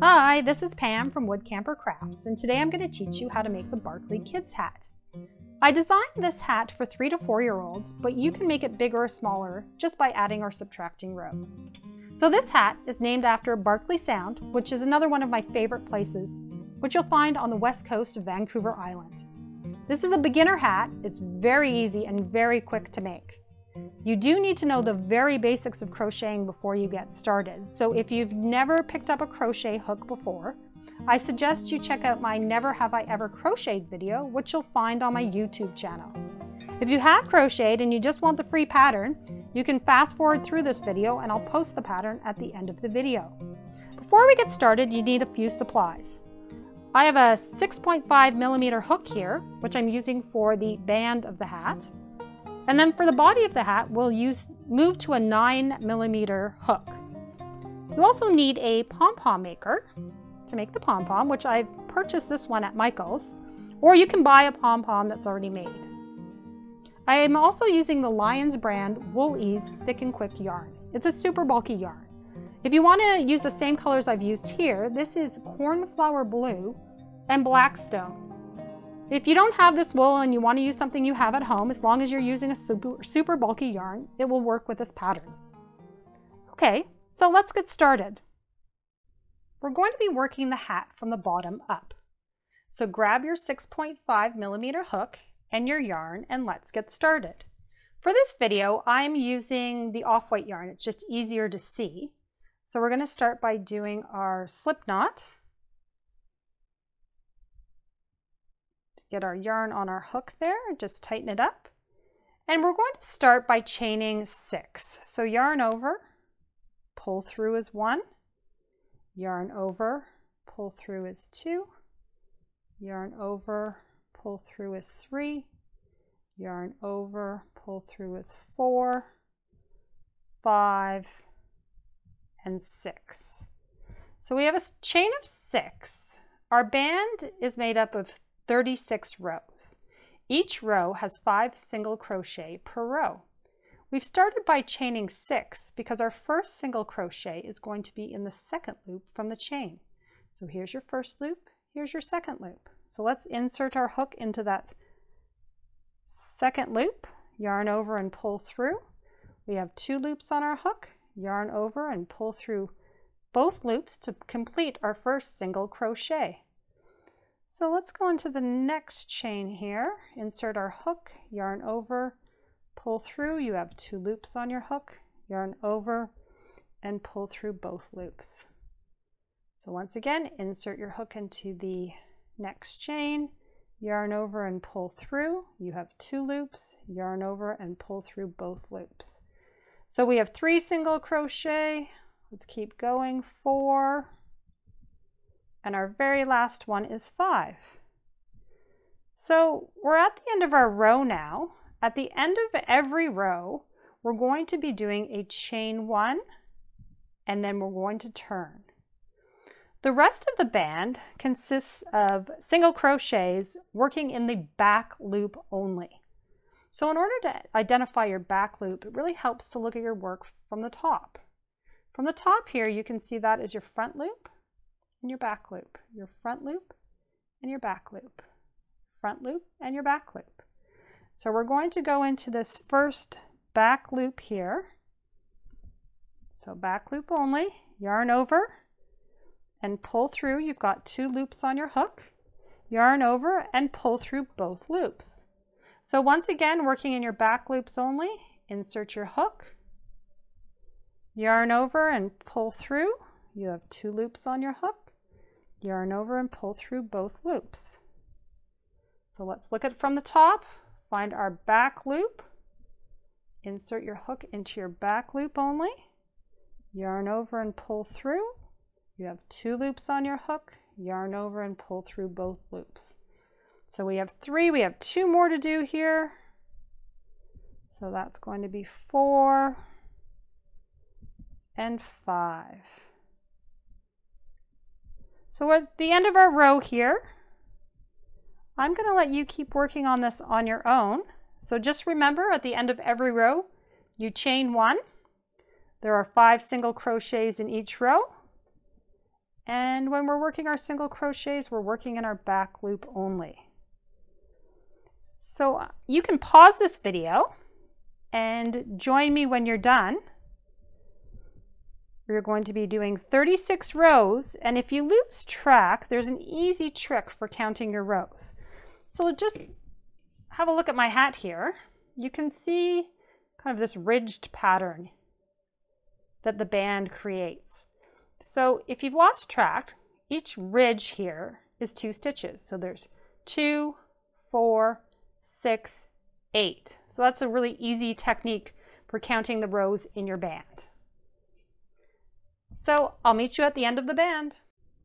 Hi, this is Pam from Wood Camper Crafts, and today I'm going to teach you how to make the Barkley Kids Hat. I designed this hat for 3 to 4-year-olds, but you can make it bigger or smaller just by adding or subtracting rows. So this hat is named after Barkley Sound, which is another one of my favorite places, which you'll find on the west coast of Vancouver Island. This is a beginner hat. It's very easy and very quick to make. You do need to know the very basics of crocheting before you get started. So if you've never picked up a crochet hook before, I suggest you check out my Never Have I Ever Crocheted video, which you'll find on my YouTube channel. If you have crocheted and you just want the free pattern, you can fast forward through this video and I'll post the pattern at the end of the video. Before we get started, you need a few supplies. I have a 6.5mm hook here, which I'm using for the band of the hat. And then for the body of the hat, we'll move to a 9mm hook. You also need a Pom Pom maker to make the Pom Pom, which I've purchased this one at Michael's, or you can buy a Pom Pom that's already made. I am also using the Lions brand Wool Ease Thick and Quick yarn. It's a super bulky yarn. If you want to use the same colors I've used here, this is Cornflower Blue and Blackstone. If you don't have this wool and you want to use something you have at home, as long as you're using a super bulky yarn, it will work with this pattern. Okay, so let's get started. We're going to be working the hat from the bottom up. So grab your 6.5mm hook and your yarn and let's get started. For this video, I'm using the off-white yarn. It's just easier to see. So we're going to start by doing our slip knot. Get our yarn on our hook there, just tighten it up. And we're going to start by chaining 6. So yarn over, pull through is 1, yarn over, pull through is 2, yarn over, pull through is 3, yarn over, pull through is 4, 5, and 6. So we have a chain of 6. Our band is made up of 36 rows. Each row has 5 single crochet per row. We've started by chaining 6 because our first single crochet is going to be in the second loop from the chain. So here's your first loop, here's your second loop. So let's insert our hook into that second loop, yarn over and pull through. We have 2 loops on our hook, yarn over and pull through both loops to complete our first single crochet. So let's go into the next chain here, insert our hook, yarn over, pull through. You have 2 loops on your hook, yarn over and pull through both loops. So once again, insert your hook into the next chain, yarn over and pull through. You have 2 loops, yarn over and pull through both loops. So we have 3 single crochet. Let's keep going, 4. And our very last one is 5. So we're at the end of our row now. At the end of every row, we're going to be doing a chain 1, and then we're going to turn. The rest of the band consists of single crochets working in the back loop only. So in order to identify your back loop, it really helps to look at your work from the top. From the top here, you can see that is your front loop and your back loop, your front loop and your back loop, front loop and your back loop. So we're going to go into this first back loop here. So back loop only, yarn over and pull through. You've got 2 loops on your hook, yarn over and pull through both loops. So once again, working in your back loops only, insert your hook, yarn over and pull through. You have 2 loops on your hook, yarn over and pull through both loops. So let's look at it from the top. Find our back loop, insert your hook into your back loop only, yarn over and pull through. You have 2 loops on your hook, yarn over and pull through both loops. So we have 3, we have 2 more to do here. So that's going to be 4 and 5. So at the end of our row here, I'm going to let you keep working on this on your own. So just remember, at the end of every row, you chain 1. There are 5 single crochets in each row. And when we're working our single crochets, we're working in our back loop only. So you can pause this video and join me when you're done. We're going to be doing 36 rows, and if you lose track, there's an easy trick for counting your rows. So just have a look at my hat here. You can see kind of this ridged pattern that the band creates. So if you've lost track, each ridge here is 2 stitches. So there's 2, 4, 6, 8. So that's a really easy technique for counting the rows in your band. So I'll meet you at the end of the band.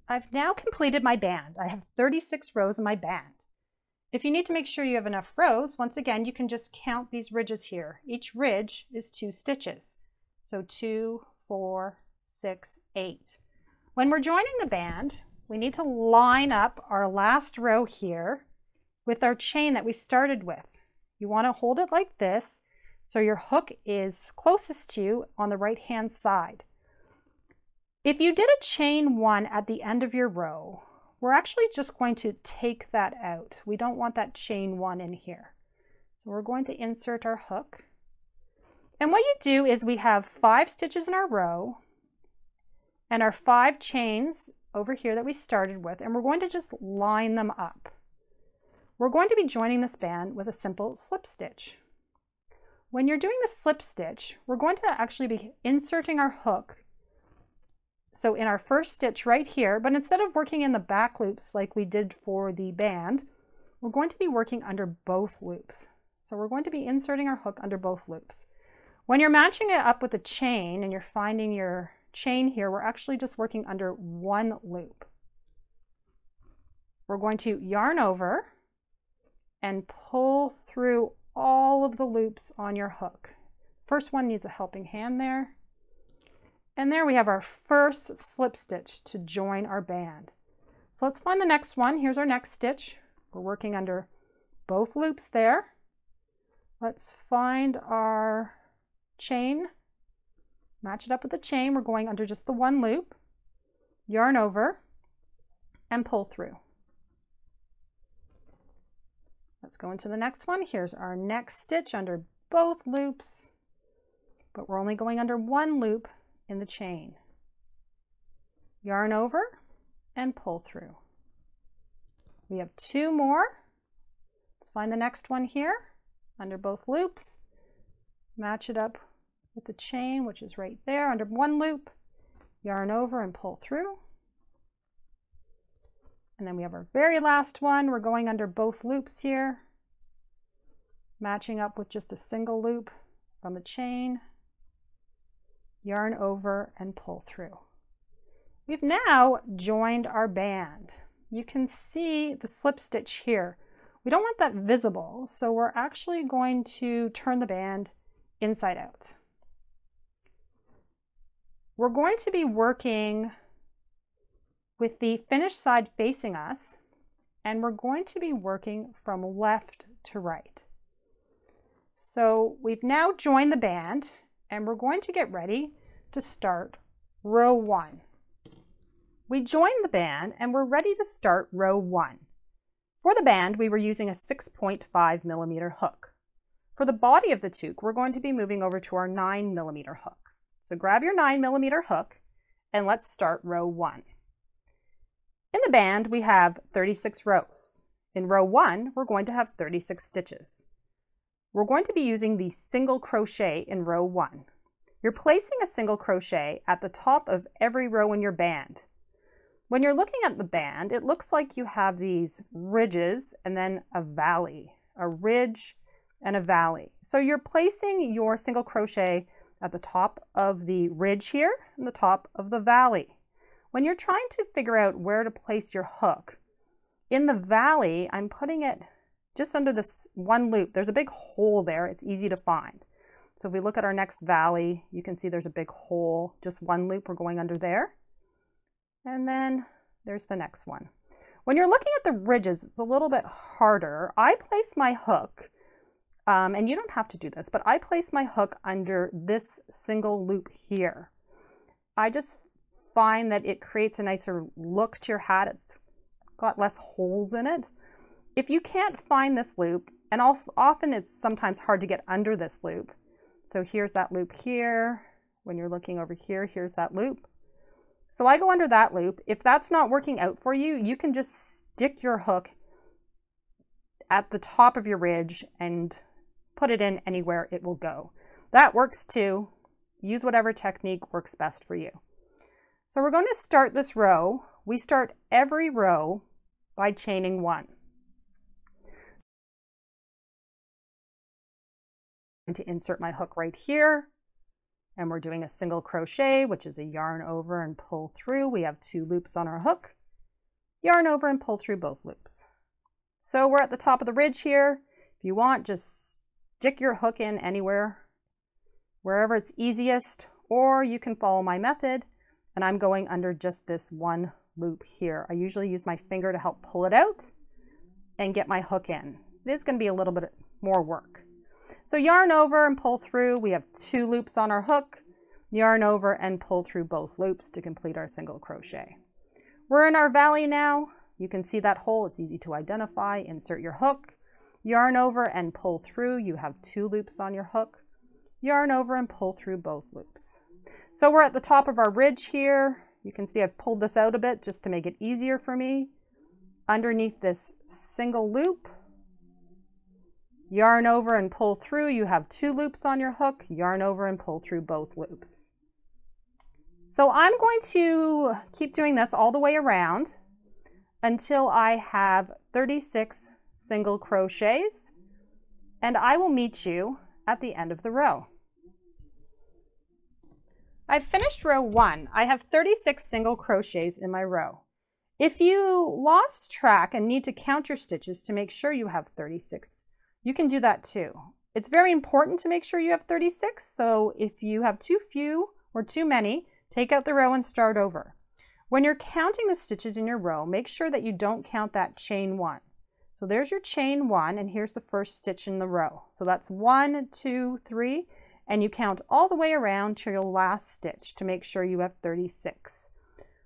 I've now completed my band. I have 36 rows in my band. If you need to make sure you have enough rows, once again, you can just count these ridges here. Each ridge is 2 stitches. So 2, 4, 6, 8. When we're joining the band, we need to line up our last row here with our chain that we started with. You want to hold it like this so your hook is closest to you on the right hand side. If you did a chain 1 at the end of your row, we're actually just going to take that out. We don't want that chain 1 in here. So we're going to insert our hook. And what you do is we have 5 stitches in our row and our 5 chains over here that we started with, and we're going to just line them up. We're going to be joining this band with a simple slip stitch. When you're doing the slip stitch, we're going to actually be inserting our hook. So in our first stitch right here, but instead of working in the back loops like we did for the band, we're going to be working under both loops. So we're going to be inserting our hook under both loops. When you're matching it up with a chain and you're finding your chain here, we're actually just working under 1 loop. We're going to yarn over and pull through all of the loops on your hook. First one needs a helping hand there. And there we have our first slip stitch to join our band. So let's find the next one. Here's our next stitch. We're working under both loops there. Let's find our chain. Match it up with the chain. We're going under just the 1 loop. Yarn over and pull through. Let's go into the next one. Here's our next stitch under both loops, but we're only going under 1 loop in the chain. Yarn over and pull through. We have 2 more. Let's find the next one here under both loops. Match it up with the chain, which is right there under 1 loop. Yarn over and pull through. And then we have our very last one. We're going under both loops here, matching up with just a single loop from the chain. Yarn over and pull through. We've now joined our band. You can see the slip stitch here. We don't want that visible, so we're actually going to turn the band inside out. We're going to be working with the finished side facing us, and we're going to be working from left to right. So we've now joined the band, and we're going to get ready to start row 1. We joined the band and we're ready to start row 1. For the band, we were using a 6.5mm hook. For the body of the toque, we're going to be moving over to our 9mm hook. So grab your 9mm hook and let's start row 1. In the band, we have 36 rows. In row 1, we're going to have 36 stitches. We're going to be using the single crochet in row 1. You're placing a single crochet at the top of every row in your band. When you're looking at the band, it looks like you have these ridges and then a valley, a ridge and a valley. So you're placing your single crochet at the top of the ridge here and the top of the valley. When you're trying to figure out where to place your hook, in the valley, I'm putting it just under this 1 loop. There's a big hole there. It's easy to find. So if we look at our next valley, you can see there's a big hole, just 1 loop, we're going under there. And then there's the next one. When you're looking at the ridges, it's a little bit harder. I place my hook, and you don't have to do this, but I place my hook under this single loop here. I just find that it creates a nicer look to your hat. It's got less holes in it. If you can't find this loop, and also often it's sometimes hard to get under this loop. So here's that loop here. When you're looking over here, here's that loop. So I go under that loop. If that's not working out for you, you can just stick your hook at the top of your ridge and put it in anywhere it will go. That works too. Use whatever technique works best for you. So we're going to start this row. We start every row by chaining 1. I'm going to insert my hook right here, and we're doing a single crochet, which is a yarn over and pull through. We have 2 loops on our hook. Yarn over and pull through both loops. So we're at the top of the ridge here. If you want, just stick your hook in anywhere, wherever it's easiest, or you can follow my method, and I'm going under just this 1 loop here. I usually use my finger to help pull it out and get my hook in. It is going to be a little bit more work. So yarn over and pull through. We have 2 loops on our hook. Yarn over and pull through both loops to complete our single crochet. We're in our valley now. You can see that hole. It's easy to identify. Insert your hook. Yarn over and pull through. You have 2 loops on your hook. Yarn over and pull through both loops. So we're at the top of our ridge here. You can see I've pulled this out a bit just to make it easier for me. Underneath this single loop, yarn over and pull through. You have 2 loops on your hook. Yarn over and pull through both loops. So I'm going to keep doing this all the way around until I have 36 single crochets, and I will meet you at the end of the row. I've finished row 1. I have 36 single crochets in my row. If you lost track and need to count your stitches to make sure you have 36, you can do that too. It's very important to make sure you have 36, so if you have too few or too many, take out the row and start over. When you're counting the stitches in your row, make sure that you don't count that chain 1. So there's your chain 1, and here's the first stitch in the row. So that's 1, 2, 3, and you count all the way around to your last stitch to make sure you have 36.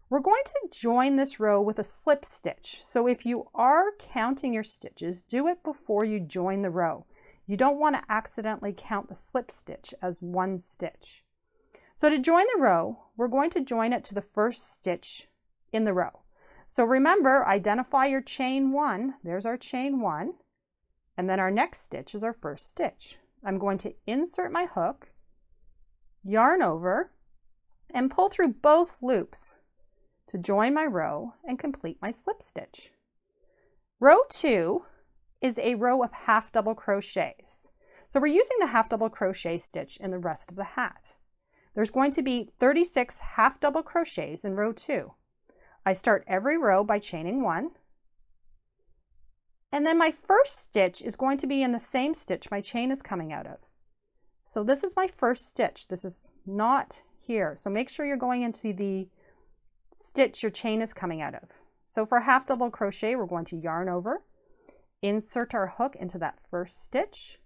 We're going to join this row with a slip stitch. So if you are counting your stitches, do it before you join the row. You don't want to accidentally count the slip stitch as 1 stitch. So to join the row, we're going to join it to the first stitch in the row. So remember, identify your chain 1. There's our chain 1. And then our next stitch is our first stitch. I'm going to insert my hook, yarn over, and pull through both loops to join my row and complete my slip stitch. Row 2 is a row of half double crochets. So we're using the half double crochet stitch in the rest of the hat. There's going to be 36 half double crochets in row 2. I start every row by chaining 1. And then my first stitch is going to be in the same stitch my chain is coming out of. So this is my first stitch. This is not here. So make sure you're going into the stitch your chain is coming out of. So for half double crochet, we're going to yarn over, insert our hook into that first stitch,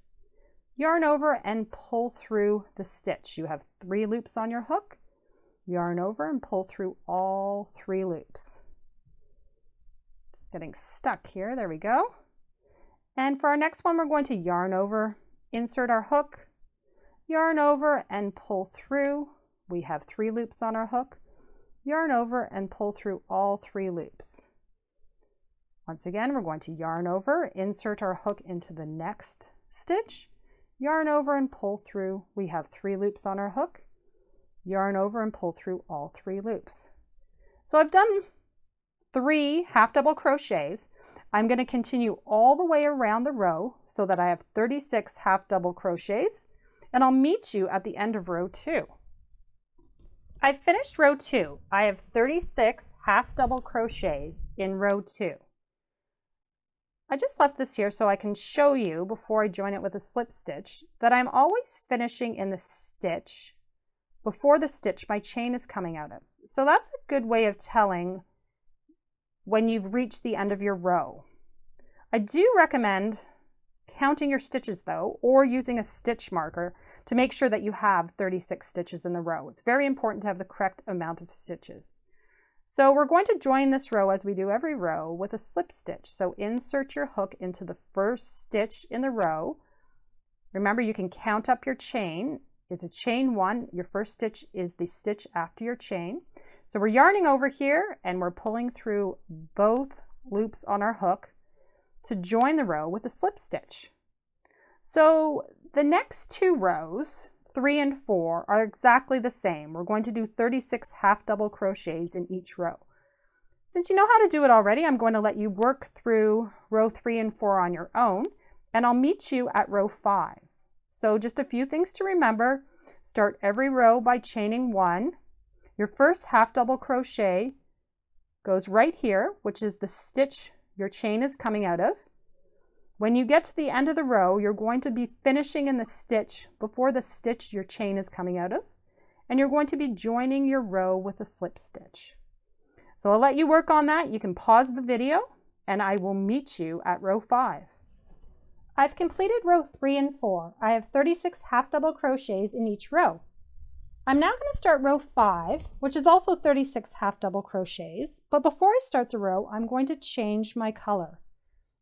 yarn over and pull through the stitch. You have 3 loops on your hook, yarn over and pull through all 3 loops. Just getting stuck here, there we go. And for our next one, we're going to yarn over, insert our hook, yarn over and pull through. We have 3 loops on our hook, yarn over and pull through all 3 loops. Once again, we're going to yarn over, insert our hook into the next stitch, yarn over and pull through. We have 3 loops on our hook, yarn over and pull through all 3 loops. So I've done 3 half double crochets. I'm going to continue all the way around the row so that I have 36 half double crochets, and I'll meet you at the end of row 2. I've finished row 2. I have 36 half double crochets in row 2. I just left this here so I can show you before I join it with a slip stitch that I'm always finishing in the stitch before the stitch my chain is coming out of. So that's a good way of telling when you've reached the end of your row. I do recommend counting your stitches though, or using a stitch marker to make sure that you have 36 stitches in the row. It's very important to have the correct amount of stitches. So we're going to join this row as we do every row with a slip stitch. So insert your hook into the first stitch in the row. Remember, you can count up your chain. It's a chain 1. Your first stitch is the stitch after your chain. So we're yarning over here and we're pulling through both loops on our hook to join the row with a slip stitch. So the next 2 rows, 3 and 4, are exactly the same. We're going to do 36 half double crochets in each row. Since you know how to do it already, I'm going to let you work through row 3 and 4 on your own, and I'll meet you at row 5. So just a few things to remember. Start every row by chaining 1. Your first half double crochet goes right here, which is the stitch your chain is coming out of. When you get to the end of the row, you're going to be finishing in the stitch before the stitch your chain is coming out of, and you're going to be joining your row with a slip stitch. So I'll let you work on that. You can pause the video and I will meet you at row 5. I've completed row 3 and 4. I have 36 half double crochets in each row. I'm now going to start row 5, which is also 36 half double crochets, but before I start the row, I'm going to change my color.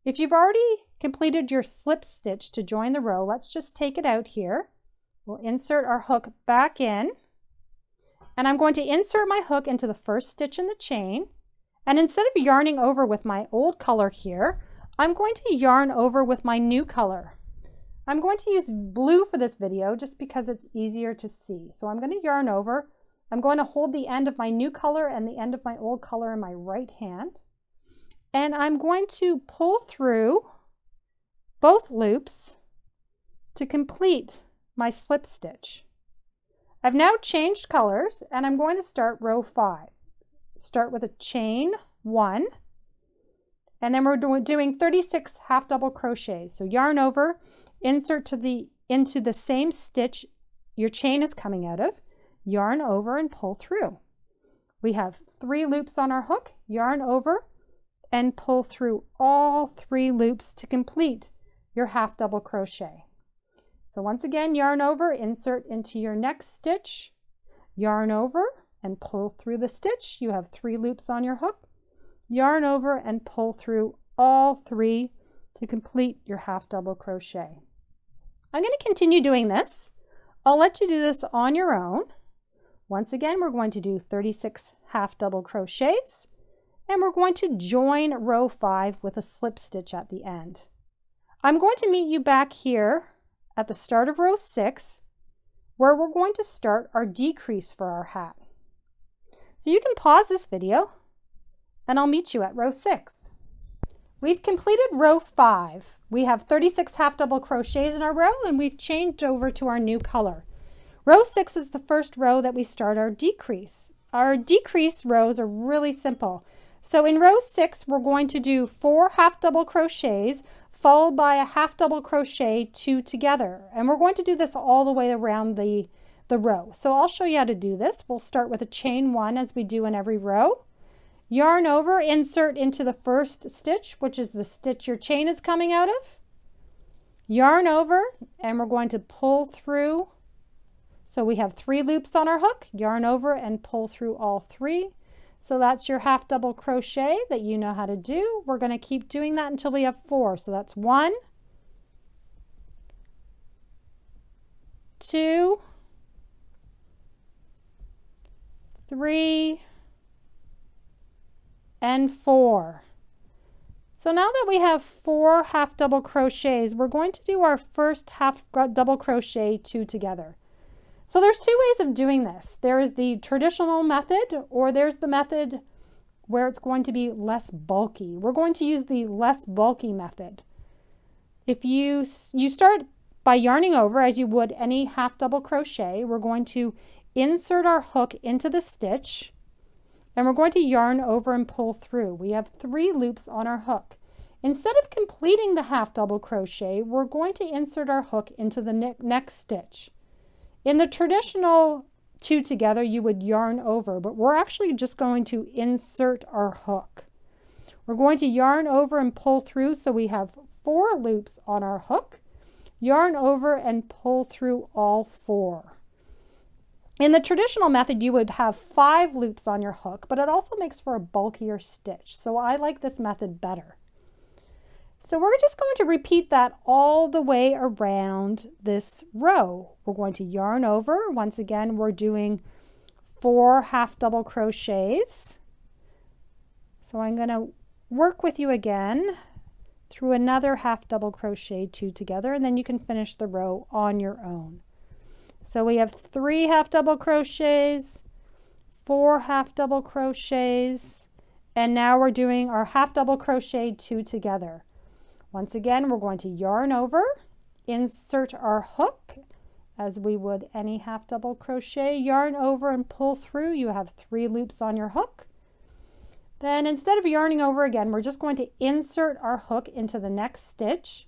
If you've already completed your slip stitch to join the row, let's just take it out here. We'll insert our hook back in, and I'm going to insert my hook into the first stitch in the chain, and instead of yarning over with my old color here, I'm going to yarn over with my new color. I'm going to use blue for this video just because it's easier to see. So I'm going to yarn over. I'm going to hold the end of my new color and the end of my old color in my right hand. And I'm going to pull through both loops to complete my slip stitch. I've now changed colors and I'm going to start row 5. Start with a chain 1. And then we're doing 36 half double crochets. So yarn over, insert into the same stitch your chain is coming out of, yarn over and pull through. We have 3 loops on our hook, yarn over and pull through all 3 loops to complete your half double crochet. So once again, yarn over, insert into your next stitch, yarn over and pull through the stitch. You have 3 loops on your hook. Yarn over and pull through all 3 to complete your half double crochet. I'm going to continue doing this. I'll let you do this on your own. Once again, we're going to do 36 half double crochets, and we're going to join row 5 with a slip stitch at the end. I'm going to meet you back here at the start of row 6, where we're going to start our decrease for our hat. So you can pause this video and I'll meet you at row 6. We've completed row 5. We have 36 half double crochets in our row and we've changed over to our new color. Row 6 is the first row that we start our decrease. Our decrease rows are really simple. So in row 6, we're going to do 4 half double crochets followed by a half double crochet 2 together. And we're going to do this all the way around the row. So I'll show you how to do this. We'll start with a chain 1 as we do in every row. Yarn over, insert into the first stitch, which is the stitch your chain is coming out of. Yarn over, and we're going to pull through. So we have 3 loops on our hook, yarn over and pull through all 3. So that's your half double crochet that you know how to do. We're going to keep doing that until we have 4. So that's 1, 2, 3, and 4. So now that we have 4 half double crochets, we're going to do our first half double crochet 2 together. So there's 2 ways of doing this. There is the traditional method, or there's the method where it's going to be less bulky. We're going to use the less bulky method. If you start by yarning over as you would any half double crochet, we're going to insert our hook into the stitch and we're going to yarn over and pull through. We have 3 loops on our hook. Instead of completing the half double crochet, we're going to insert our hook into the next stitch. In the traditional 2 together, you would yarn over, but we're actually just going to insert our hook. We're going to yarn over and pull through, so we have 4 loops on our hook, yarn over and pull through all 4. In the traditional method, you would have 5 loops on your hook, but it also makes for a bulkier stitch. So I like this method better. So we're just going to repeat that all the way around this row. We're going to yarn over. Once again, we're doing 4 half double crochets. So I'm going to work with you again through another half double crochet 2 together, and then you can finish the row on your own. So we have 3 half double crochets, 4 half double crochets, and now we're doing our half double crochet 2 together. Once again, we're going to yarn over, insert our hook as we would any half double crochet, yarn over and pull through. You have 3 loops on your hook. Then instead of yarning over again, we're just going to insert our hook into the next stitch,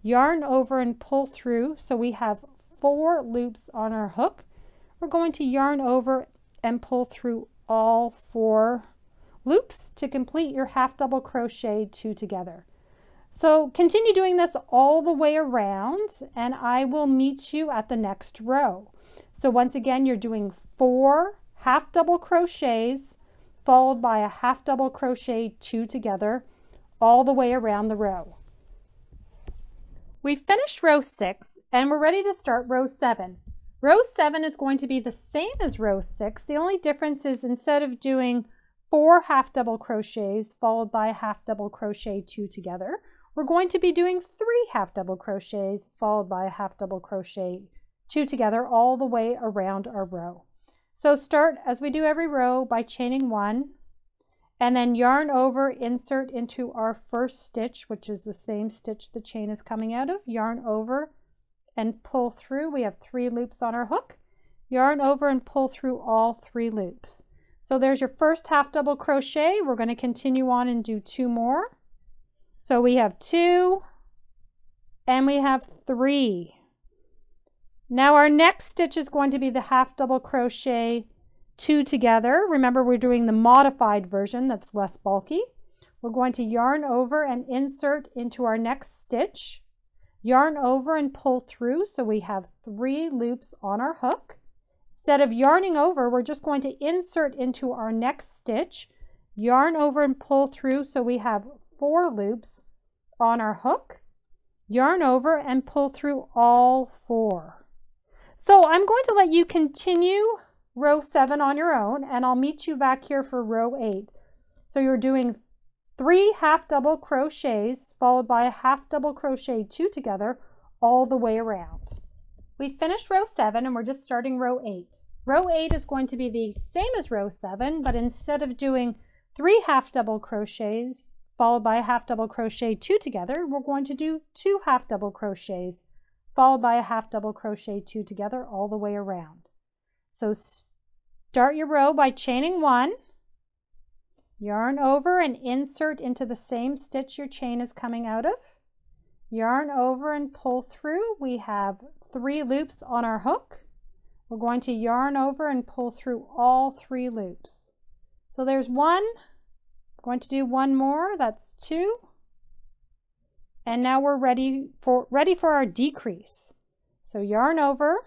yarn over and pull through. So we have 4 loops on our hook. We're going to yarn over and pull through all 4 loops to complete your half double crochet 2 together. So continue doing this all the way around, and I will meet you at the next row. So once again, you're doing 4 half double crochets followed by a half double crochet 2 together all the way around the row. We finished row 6 and we're ready to start row 7. Row 7 is going to be the same as row 6. The only difference is instead of doing 4 half double crochets followed by a half double crochet 2 together, we're going to be doing 3 half double crochets followed by a half double crochet 2 together all the way around our row. So start as we do every row by chaining 1 and then yarn over, insert into our first stitch, which is the same stitch the chain is coming out of, yarn over and pull through. We have 3 loops on our hook, yarn over and pull through all 3 loops. So there's your first half double crochet. We're going to continue on and do 2 more. So we have 2 and we have 3. Now our next stitch is going to be the half double crochet 2 together. Remember, we're doing the modified version that's less bulky. We're going to yarn over and insert into our next stitch, yarn over and pull through. So we have 3 loops on our hook. Instead of yarning over, we're just going to insert into our next stitch, yarn over and pull through. So we have 4 loops on our hook, yarn over and pull through all 4. So I'm going to let you continue row 7 on your own, and I'll meet you back here for row 8. So you're doing 3 half double crochets followed by a half double crochet 2 together all the way around. We finished row 7 and we're just starting row 8. Row 8 is going to be the same as row 7, but instead of doing 3 half double crochets followed by a half double crochet 2 together, we're going to do 2 half double crochets followed by a half double crochet 2 together all the way around. So start your row by chaining 1, yarn over and insert into the same stitch your chain is coming out of, yarn over and pull through. We have 3 loops on our hook. We're going to yarn over and pull through all 3 loops. So there's 1, I'm going to do 1 more, that's 2. And now we're ready for our decrease. So yarn over,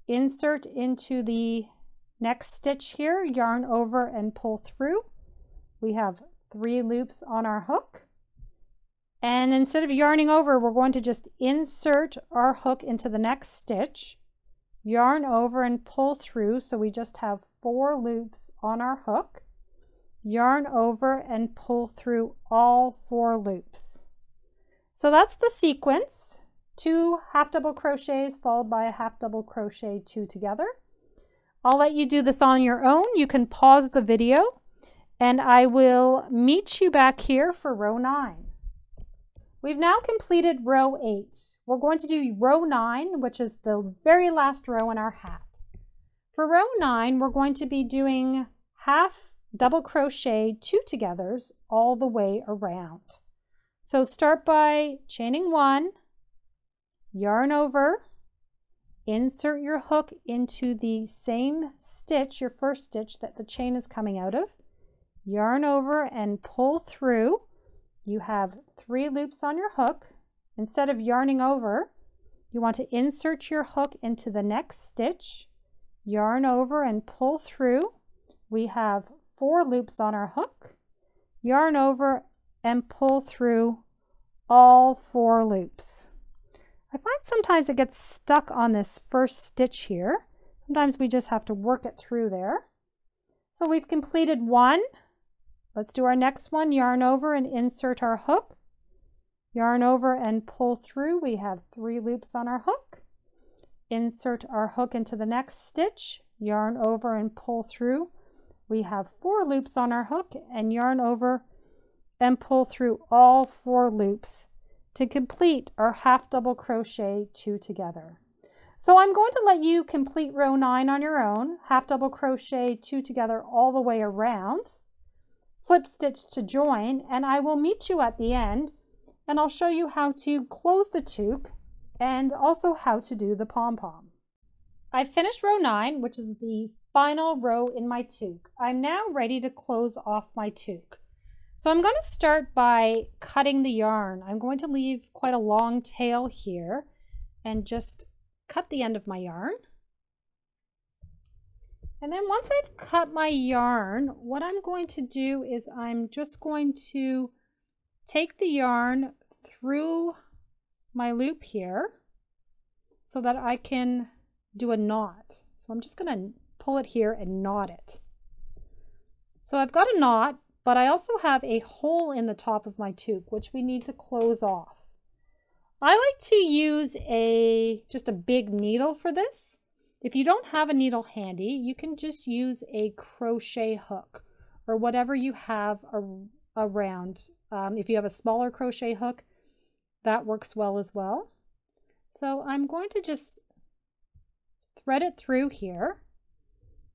insert into the next stitch here, yarn over and pull through. We have 3 loops on our hook. And instead of yarning over, we're going to just insert our hook into the next stitch, yarn over and pull through. So we just have 4 loops on our hook, yarn over and pull through all 4 loops. So that's the sequence, 2 half double crochets followed by a half double crochet 2 together. I'll let you do this on your own. You can pause the video and I will meet you back here for row 9. We've now completed row 8. We're going to do row 9, which is the very last row in our hat. For row 9, we're going to be doing half double crochet 2 togethers all the way around. So start by chaining 1, yarn over, insert your hook into the same stitch, your first stitch that the chain is coming out of, yarn over and pull through. you have 3 loops on your hook. Instead of yarning over, you want to insert your hook into the next stitch, yarn over and pull through. We have 4 loops on our hook, yarn over and pull through all 4 loops. I find sometimes it gets stuck on this first stitch here. Sometimes we just have to work it through there. So we've completed 1. Let's do our next one. Yarn over and insert our hook. Yarn over and pull through. We have 3 loops on our hook. Insert our hook into the next stitch. Yarn over and pull through. We have 4 loops on our hook and yarn over and pull through all 4 loops to complete our half double crochet 2 together. So I'm going to let you complete row 9 on your own, half double crochet 2 together all the way around, slip stitch to join, and I will meet you at the end and I'll show you how to close the toque and also how to do the pom-pom. I finished row 9, which is the final row in my toque. I'm now ready to close off my toque. So I'm going to start by cutting the yarn. I'm going to leave quite a long tail here and just cut the end of my yarn. And then once I've cut my yarn, what I'm going to do is I'm just going to take the yarn through my loop here so that I can do a knot. So I'm just going to pull it here and knot it. So I've got a knot, but I also have a hole in the top of my toque, which we need to close off. I like to use just a big needle for this. If you don't have a needle handy, you can just use a crochet hook or whatever you have around. If you have a smaller crochet hook, that works well as well. So I'm going to just thread it through here.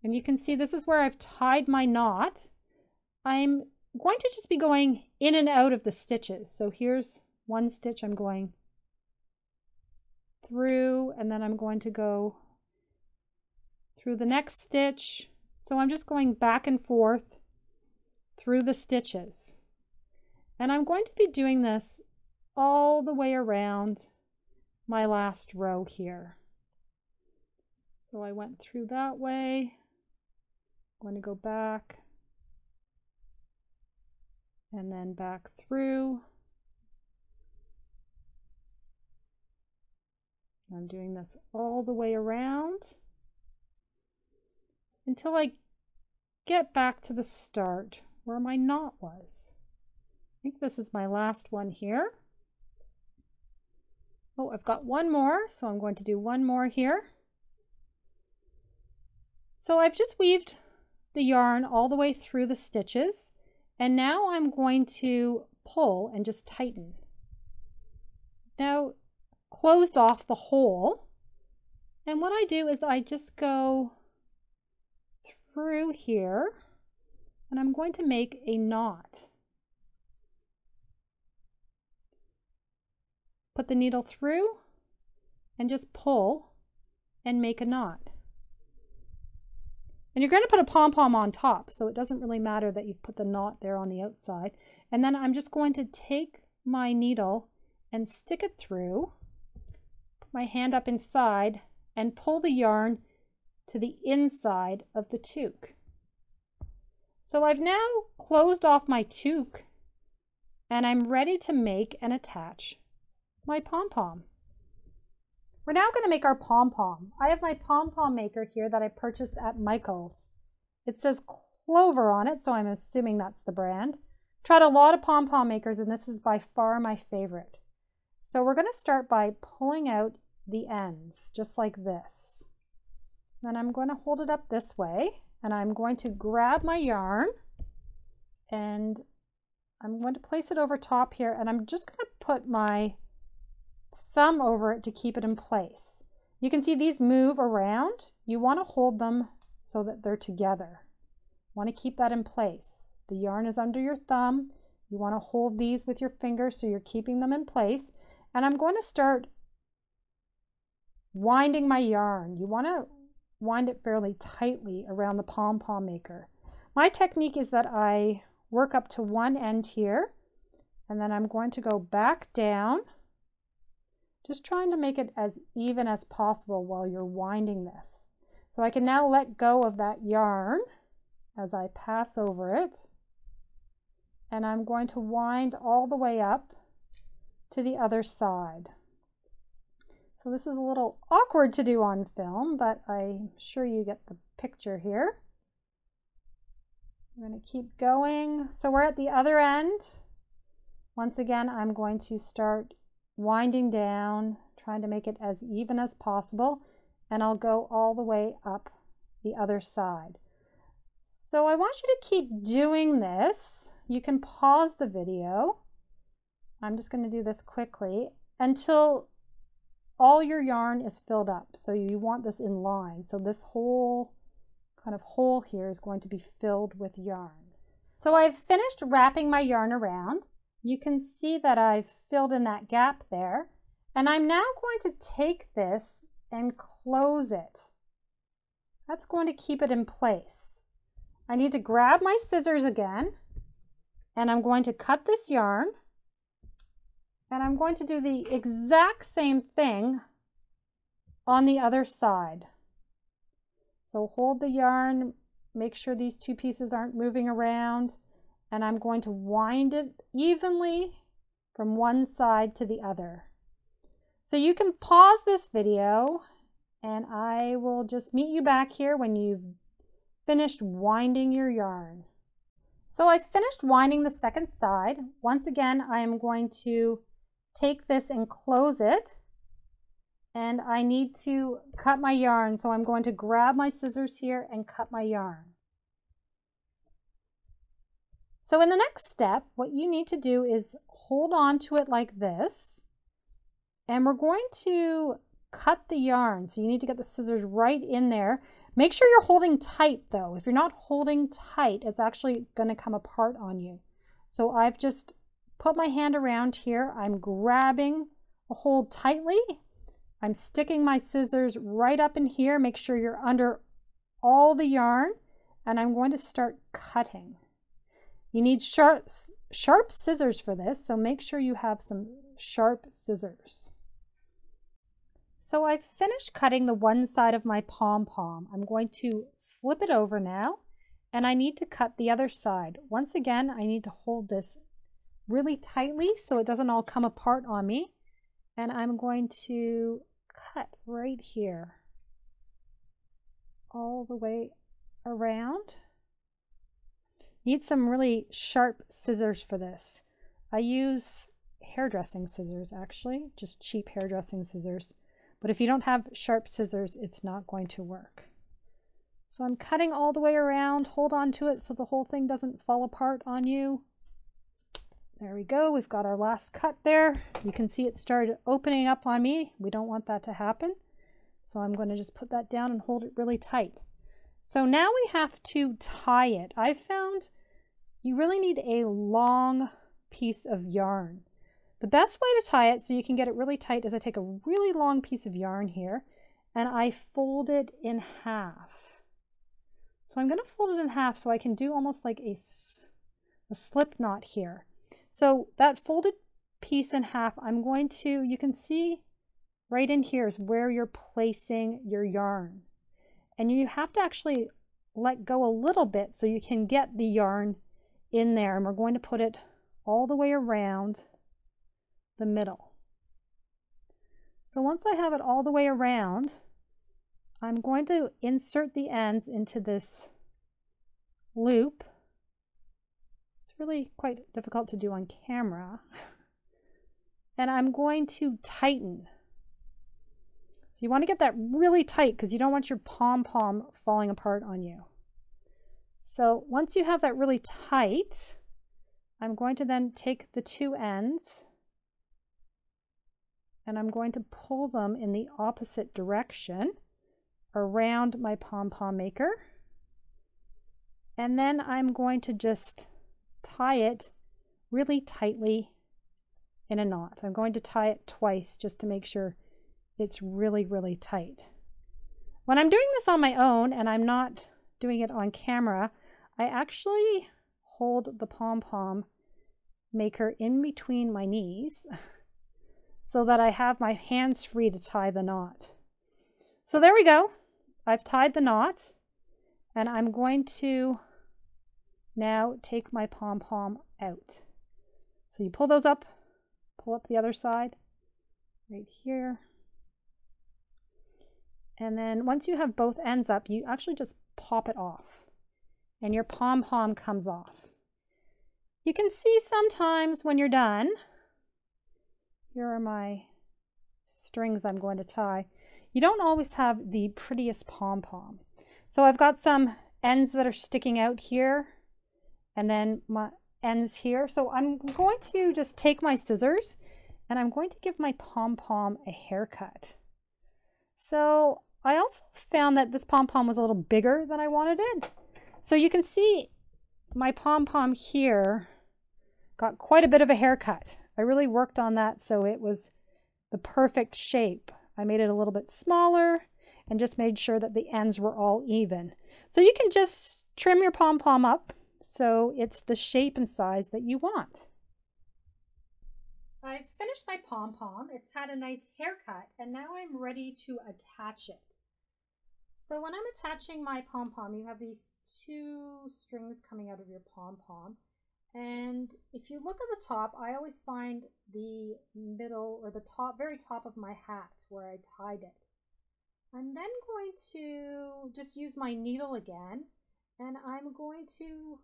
And you can see this is where I've tied my knot. I'm going to just be going in and out of the stitches. So here's one stitch I'm going through, and then I'm going to go through the next stitch. So I'm just going back and forth through the stitches. And I'm going to be doing this all the way around my last row here. So I went through that way. I'm going to go back and then back through. I'm doing this all the way around until I get back to the start where my knot was. I think this is my last one here. Oh, I've got one more, so I'm going to do one more here. So I've just weaved the yarn all the way through the stitches, and now I'm going to pull and just tighten. Now closed off the hole, and what I do is I just go through here and I'm going to make a knot. Put the needle through and just pull and make a knot. And you're going to put a pom-pom on top, so it doesn't really matter that you've put the knot there on the outside. And then I'm just going to take my needle and stick it through, put my hand up inside, and pull the yarn to the inside of the toque. So I've now closed off my toque, and I'm ready to make and attach my pom-pom. We're now going to make our pom-pom. I have my pom-pom maker here that I purchased at Michael's. It says Clover on it, so I'm assuming that's the brand. Tried a lot of pom-pom makers, and this is by far my favorite. So we're going to start by pulling out the ends, just like this. Then I'm going to hold it up this way, and I'm going to grab my yarn, and I'm going to place it over top here, and I'm just going to put my thumb over it to keep it in place. You can see these move around. You want to hold them so that they're together. You want to keep that in place. The yarn is under your thumb. You want to hold these with your fingers so you're keeping them in place. And I'm going to start winding my yarn. You want to wind it fairly tightly around the pom-pom maker. My technique is that I work up to one end here, And then I'm going to go back down, just trying to make it as even as possible while you're winding this. So I can now let go of that yarn as I pass over it. And I'm going to wind all the way up to the other side. So this is a little awkward to do on film, but I'm sure you get the picture here. I'm going to keep going. So we're at the other end. Once again, I'm going to start winding down, trying to make it as even as possible, and I'll go all the way up the other side. So I want you to keep doing this. You can pause the video. I'm just going to do this quickly until all your yarn is filled up. So you want this in line. So this whole kind of hole here is going to be filled with yarn. So I've finished wrapping my yarn around. You can see that I've filled in that gap there. And I'm now going to take this and close it. That's going to keep it in place. I need to grab my scissors again, and I'm going to cut this yarn, and I'm going to do the exact same thing on the other side. So hold the yarn, make sure these two pieces aren't moving around, and I'm going to wind it evenly from one side to the other. So you can pause this video, and I will just meet you back here when you've finished winding your yarn. So I've finished winding the second side. Once again, I am going to take this and close it, and I need to cut my yarn. So I'm going to grab my scissors here and cut my yarn. So in the next step, what you need to do is hold on to it like this, and we're going to cut the yarn. So you need to get the scissors right in there. Make sure you're holding tight though. If you're not holding tight, it's actually going to come apart on you. So I've just put my hand around here. I'm grabbing a hold tightly. I'm sticking my scissors right up in here. Make sure you're under all the yarn, and I'm going to start cutting. You need sharp scissors for this, so make sure you have some sharp scissors. So I've finished cutting the one side of my pom-pom. I'm going to flip it over now, and I need to cut the other side. Once again, I need to hold this really tightly so it doesn't all come apart on me. And I'm going to cut right here all the way around. Need some really sharp scissors for this. I use hairdressing scissors, actually, just cheap hairdressing scissors. But if you don't have sharp scissors, it's not going to work. So I'm cutting all the way around. Hold on to it so the whole thing doesn't fall apart on you. There we go. We've got our last cut there. You can see it started opening up on me. We don't want that to happen. So I'm going to just put that down and hold it really tight. So now we have to tie it. I found you really need a long piece of yarn. The best way to tie it so you can get it really tight is I take a really long piece of yarn here and I fold it in half. So I'm going to fold it in half so I can do almost like a slip knot here. So that folded piece in half, I'm going to, you can see right in here is where you're placing your yarn. And you have to actually let go a little bit so you can get the yarn in there. And we're going to put it all the way around the middle. So once I have it all the way around, I'm going to insert the ends into this loop. It's really quite difficult to do on camera. And I'm going to tighten. So you want to get that really tight because you don't want your pom-pom falling apart on you. So once you have that really tight, I'm going to then take the two ends and I'm going to pull them in the opposite direction around my pom-pom maker. And then I'm going to just tie it really tightly in a knot. I'm going to tie it twice just to make sure it's really, really tight. When I'm doing this on my own and I'm not doing it on camera, I actually hold the pom-pom make her in between my knees so that I have my hands free to tie the knot. So there we go. I've tied the knot, and I'm going to now take my pom-pom out. So you pull those up, pull up the other side right here. And then once you have both ends up, you actually just pop it off and your pom-pom comes off. You can see sometimes when you're done, here are my strings I'm going to tie. You don't always have the prettiest pom-pom. So I've got some ends that are sticking out here and then my ends here. So I'm going to just take my scissors and I'm going to give my pom-pom a haircut. So I also found that this pom-pom was a little bigger than I wanted it. So you can see my pom-pom here got quite a bit of a haircut. I really worked on that so it was the perfect shape. I made it a little bit smaller and just made sure that the ends were all even. So you can just trim your pom-pom up so it's the shape and size that you want. I've finished my pom-pom. It's had a nice haircut and now I'm ready to attach it. So when I'm attaching my pom-pom, you have these two strings coming out of your pom-pom. And if you look at the top, I always find the middle or the top, very top of my hat where I tied it. I'm then going to just use my needle again, and I'm going to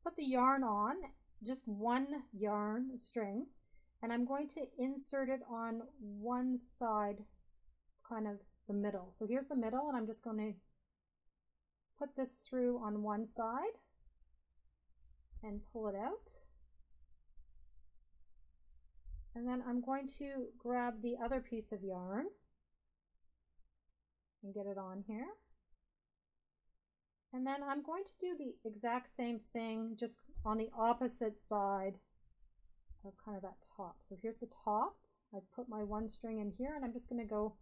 put the yarn on, just one yarn string, and I'm going to insert it on one side, kind of the middle. So here's the middle, and I'm just going to put this through on one side and pull it out. And then I'm going to grab the other piece of yarn and get it on here. And then I'm going to do the exact same thing just on the opposite side of kind of that top. So here's the top. I've put my one string in here and I'm just going to go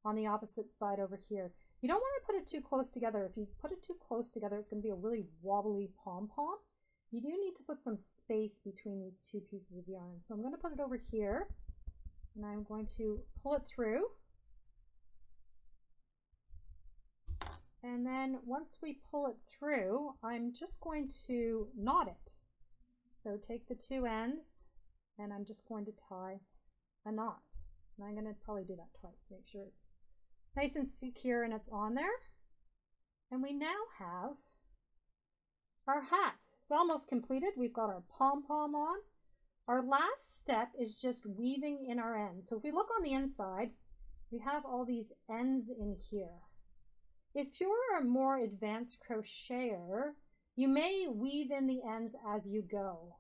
on the opposite side over here. You don't want to put it too close together. If you put it too close together, it's going to be a really wobbly pom-pom. You do need to put some space between these two pieces of yarn. So I'm going to put it over here and I'm going to pull it through. And then once we pull it through, I'm just going to knot it. So take the two ends and I'm just going to tie a knot. And I'm going to probably do that twice, make sure it's nice and secure and it's on there. And we now have our hat. It's almost completed. We've got our pom-pom on. Our last step is just weaving in our ends. So if we look on the inside, we have all these ends in here. If you're a more advanced crocheter, you may weave in the ends as you go.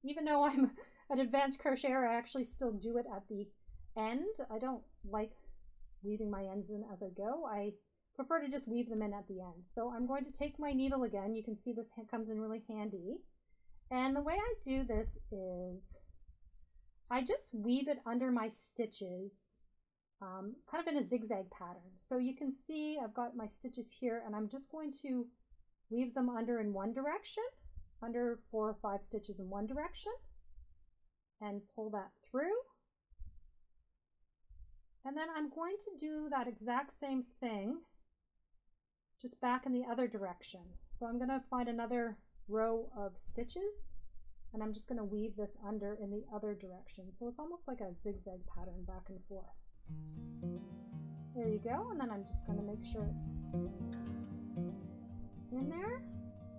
Even though I'm an advanced crocheter, I actually still do it at the end. I don't like weaving my ends in as I go. I prefer to just weave them in at the end. So I'm going to take my needle again. You can see this comes in really handy. And the way I do this is I just weave it under my stitches, kind of in a zigzag pattern. So you can see I've got my stitches here and I'm just going to weave them under in one direction, under 4 or 5 stitches in one direction, and pull that through. And then I'm going to do that exact same thing just back in the other direction. So I'm going to find another row of stitches and I'm just going to weave this under in the other direction. So it's almost like a zigzag pattern back and forth. There you go. And then I'm just going to make sure it's in there.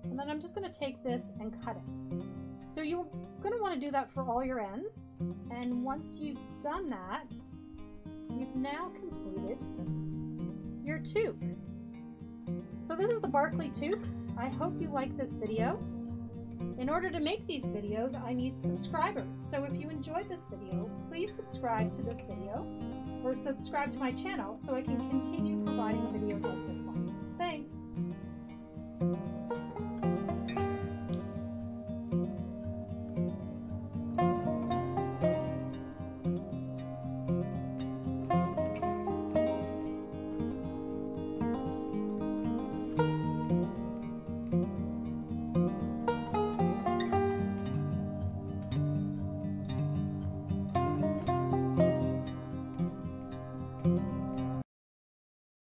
And then I'm just going to take this and cut it. So you're going to want to do that for all your ends. And once you've done that, you've now completed your toque. So this is the Barkley toque. I hope you like this video. In order to make these videos, I need subscribers. So if you enjoyed this video, please subscribe to this video or subscribe to my channel so I can continue providing videos like this one. Thanks.